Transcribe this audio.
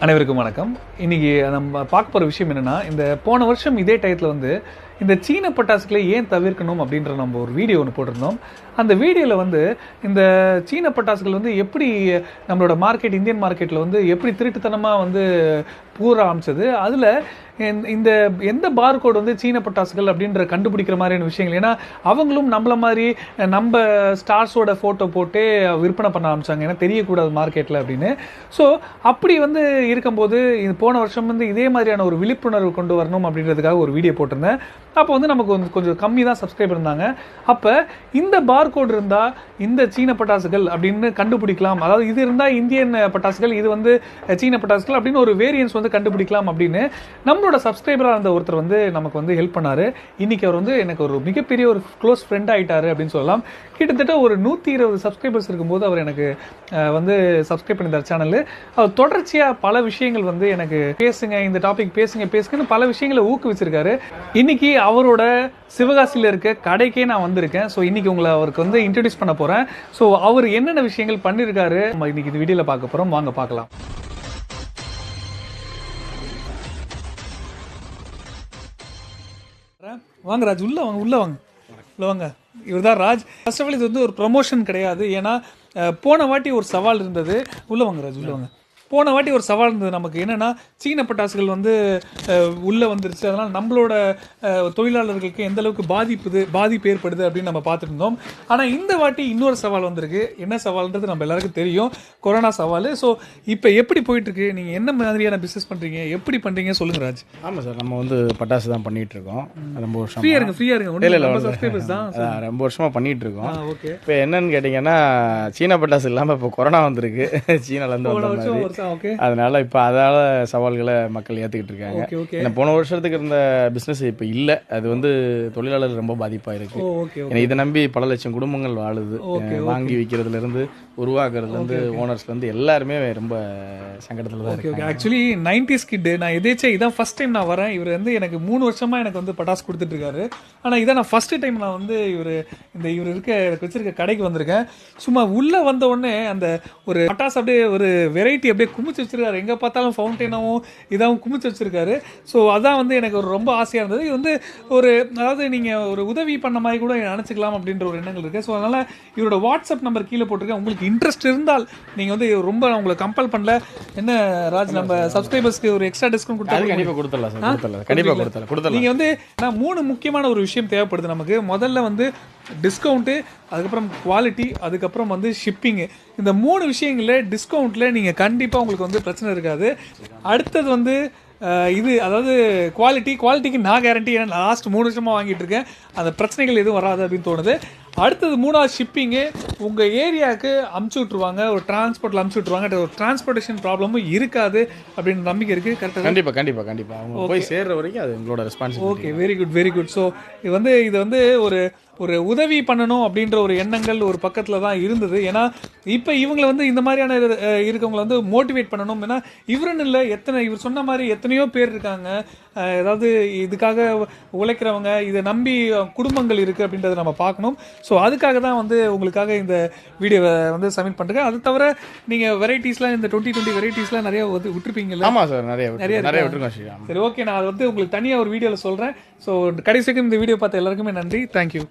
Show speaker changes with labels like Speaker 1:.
Speaker 1: அனைவருக்கும் வணக்கம். இன்னைக்கு நம்ம பார்க்க போகிற விஷயம் என்னென்னா, இந்த போன வருஷம் இதே டயத்தில் வந்து இந்த சீன பட்டாசுகளை ஏன் தவிர்க்கணும் அப்படின்ற நம்ம ஒரு வீடியோ ஒன்று போட்டிருந்தோம். அந்த வீடியோவில் வந்து இந்த சீன பட்டாசுகள் வந்து எப்படி நம்மளோட மார்க்கெட், இந்தியன் மார்க்கெட்டில் வந்து எப்படி திருட்டுத்தனமாக வந்து பூர ஆரம்பிச்சது, அதில் இந்த எந்த பார்கோட் வந்து சீன பட்டாசுகள் அப்படின்ற கண்டுபிடிக்கிற மாதிரியான விஷயங்கள். ஏன்னா அவங்களும் நம்மள மாதிரி நம்ம ஸ்டார்ஸோட ஃபோட்டோ போட்டு விற்பனை பண்ண ஆரம்பிச்சாங்க, ஏன்னா தெரியக்கூடாது மார்க்கெட்டில் அப்படின்னு. ஸோ அப்படி வந்து இருக்கும்போது இது போன வருஷம் வந்து இதே மாதிரியான ஒரு விழிப்புணர்வு கொண்டு வரணும் அப்படின்றதுக்காக ஒரு வீடியோ போட்டிருந்தேன். அப்போ வந்து நமக்கு கொஞ்சம் கம்மி தான் சப்ஸ்கிரைபர் இருந்தாங்க. அப்போ இந்த பார்கோட் இருந்தால் இந்த சீன பட்டாசுகள் அப்படின்னு கண்டுபிடிக்கலாம், அதாவது இது இருந்தால் இந்தியன் பட்டாசுகள், இது வந்து சீன பட்டாசுகள் அப்படின்னு ஒரு வேரியன்ஸ் வந்து கண்டுபிடிக்கலாம் அப்படின்னு நம்மளோட சப்ஸ்கிரைபராக இருந்த ஒருத்தர் வந்து நமக்கு வந்து ஹெல்ப் பண்ணார். இன்றைக்கி அவர் வந்து எனக்கு ஒரு மிகப்பெரிய ஒரு க்ளோஸ் ஃப்ரெண்ட் ஆகிட்டார் அப்படின்னு சொல்லலாம். கிட்டத்தட்ட ஒரு 120 சப்ஸ்கிரைபர்ஸ் இருக்கும்போது அவர் எனக்கு வந்து சப்ஸ்கிரைப் பண்ணியிருந்தார் சேனல். அவர் தொடர்ச்சியாக பல விஷயங்கள் வந்து எனக்கு பேசுங்க, இந்த டாபிக் பேசுங்கன்னு பல விஷயங்களை ஊக்குவிச்சிருக்காரு. இன்னைக்கு அவரோட சிவகாசியில் இருக்க கடைக்கே நான் வந்திருக்கேன். ஸோ இன்னைக்கு உங்களை அவருக்கு வந்து இன்ட்ரடியூஸ் பண்ண போகிறேன். ஸோ அவர் என்னென்ன விஷயங்கள் பண்ணியிருக்காரு நம்ம இன்னைக்கு இந்த வீடியோவில் பார்க்க போகிறோம். வாங்க பார்க்கலாம். வாங்க ராஜ், உள்ள வாங்க. இவர் தான் ராஜ். ஃபர்ஸ்ட் ஆஃப் ஆல் இது வந்து ஒரு ப்ரமோஷன் கிடையாது. ஏன்னா போன வாட்டி ஒரு சவால் இருந்தது. உள்ள வாங்க ராஜ், உள்ள வாங்க. போன வாட்டி ஒரு சவால் இருந்தது நமக்கு. என்னென்னா சீன பட்டாசுகள் வந்து உள்ளே வந்துருச்சு, அதனால் நம்மளோட தொழிலாளர்களுக்கு எந்த அளவுக்கு பாதிப்பு ஏற்படுது அப்படின்னு நம்ம பார்த்துட்டு இருந்தோம். ஆனால் இந்த வாட்டி இன்னொரு சவால் வந்திருக்கு. என்ன சவால்ன்றது நம்ம எல்லாருக்கும் தெரியும், கொரோனா சவால். ஸோ இப்போ எப்படி போயிட்டுருக்கு, நீங்கள் என்ன மாதிரியான பிஸ்னஸ் பண்ணுறீங்க, எப்படி பண்ணுறீங்க சொல்லுங்கள் ராஜ்.
Speaker 2: ஆமாம் சார், நம்ம வந்து பட்டாசு தான் பண்ணிகிட்டு இருக்கோம். ரொம்ப வருஷம்
Speaker 1: ஃப்ரீயாக இருங்க சப்ஸ்கிரைபர்ஸ் தான்
Speaker 2: ரொம்ப வருஷமாக பண்ணிகிட்டு இருக்கோம். ஓகே, இப்போ என்னன்னு கேட்டிங்கன்னா சீன பட்டாசு இல்லாமல் இப்போ கொரோனா வந்திருக்கு சீனாலேருந்து. அதனால இப்போ அதால சவால்களை மக்கள் ஏற்றுக்கிட்டு இருக்காங்க. ஏன்னா போன வருஷத்துக்கு இருந்த பிஸ்னஸ் இப்போ இல்லை, அது வந்து தொழிலாளர்கள் ரொம்ப பாதிப்பாக இருக்கு. ஏன்னா இதை நம்பி பல லட்சம் குடும்பங்கள் வாழுது. வாங்கி விற்கிறதுலேருந்து உருவாக்குறதுலேருந்து ஓனர்ஸ்லேருந்து எல்லாருமே ரொம்ப சங்கடத்தில் தான் இருக்கு.
Speaker 1: ஆக்சுவலி 90s கிட் நான் எதேச்சா இதான் ஃபர்ஸ்ட் டைம் நான் வரேன். இவர் வந்து எனக்கு 3 வருஷமாக எனக்கு வந்து பட்டாசு கொடுத்துட்டு இருக்காரு. ஆனால் இதான் நான் ஃபர்ஸ்ட் டைம் நான் வந்து இவர் வச்சிருக்க கடைக்கு வந்திருக்கேன். சும்மா உள்ளே வந்த உடனே அந்த ஒரு பட்டாசு அப்படியே ஒரு வெரைட்டி அப்படியே குமிச்சு வச்சிருக்காரு. எங்கே பார்த்தாலும் ஃபவுண்டெயினாகவும் இதாகவும் குமிச்சு வச்சிருக்காரு. ஸோ அதான் வந்து எனக்கு ஒரு ரொம்ப ஆசையாக இருந்தது. இது வந்து ஒரு அதாவது நீங்கள் ஒரு உதவி பண்ண மாதிரி கூட நினச்சிக்கலாம் அப்படின்ற ஒரு எண்ணங்கள் இருக்குது. ஸோ அதனால் இவரோட வாட்ஸ்அப் நம்பர் கீழே போட்டிருக்கேன். உங்களுக்கு இன்ட்ரெஸ்ட் இருந்தால் நீங்கள் வந்து ரொம்ப உங்களை கம்பல் பண்ணல. என்ன ராஜ், நம்ம சப்ஸ்கிரைபர்ஸ்க்கு ஒரு எக்ஸ்ட்ரா டிஸ்கவுண்ட் கொடுத்தாலும்
Speaker 2: கண்டிப்பாக கொடுத்துடலாம்.
Speaker 1: நீங்கள் வந்து 3 முக்கியமான ஒரு விஷயம் தேவைப்படுது நமக்கு. முதல்ல வந்து டிஸ்கவுண்ட்டு, அதுக்கப்புறம் குவாலிட்டி, அதுக்கப்புறம் வந்து ஷிப்பிங்கு. இந்த 3 விஷயங்களில் டிஸ்கவுண்ட்டில் நீங்கள் கண்டிப்பாக உங்களுக்கு வந்து பிரச்சனை இருக்காது. அடுத்தது வந்து இது அதாவது குவாலிட்டிக்கு நான் கேரண்டி. ஏன்னா லாஸ்ட் 3 வருஷமாக வாங்கிட்டு இருக்கேன், அந்த பிரச்சனைகள் எதுவும் வராது அப்படின்னு தோணுது. அடுத்தது 3வது ஷிப்பிங்கு. உங்கள் ஏரியாவுக்கு அமுச்சு விட்ருவாங்க, ஒரு டிரான்ஸ்போர்ட்டில் அமுச்சு விட்ருவாங்க. ஒரு டிரான்ஸ்போர்ட்டேஷன் ப்ராப்ளமும் இருக்காது அப்படின்னு நம்பிக்கை இருக்குது. கரெக்டாக
Speaker 2: கண்டிப்பாக அவங்க போய் சேர்ற வரைக்கும் அது உங்களோட responsibility.
Speaker 1: Okay, very good. So இது வந்து ஒரு உதவி பண்ணணும் அப்படின்ற ஒரு எண்ணங்கள் ஒரு பக்கத்தில் தான் இருந்தது. ஏன்னா இப்போ இவங்களை வந்து இந்த மாதிரியான இருக்கவங்களை வந்து மோட்டிவேட் பண்ணணும். ஏன்னா இவருன்னு இல்லை, இவர் சொன்ன மாதிரி எத்தனையோ பேர் இருக்காங்க, ஏதாவது இதுக்காக உழைக்கிறவங்க, இதை நம்பி குடும்பங்கள் இருக்குது அப்படின்றத நம்ம பார்க்கணும். ஸோ அதுக்காக தான் வந்து உங்களுக்காக இந்த வீடியோவை வந்து சப்மிட் பண்ணுறேன். அது தவிர நீங்கள் வெரைட்டிஸ்லாம் இந்த 2020 வெரைட்டிஸ்லாம் நிறைய விட்டுருப்பீங்கல்ல?
Speaker 2: ஆமாம் சார், நிறைய விட்டுருக்கோம்.
Speaker 1: சரி, ஓகே, நான் அது வந்து உங்களுக்கு தனியாக ஒரு வீடியோவில் சொல்கிறேன். ஸோ கடைசிக்கு இந்த வீடியோ பார்த்த எல்லாருக்குமே நன்றி. தேங்க்யூ.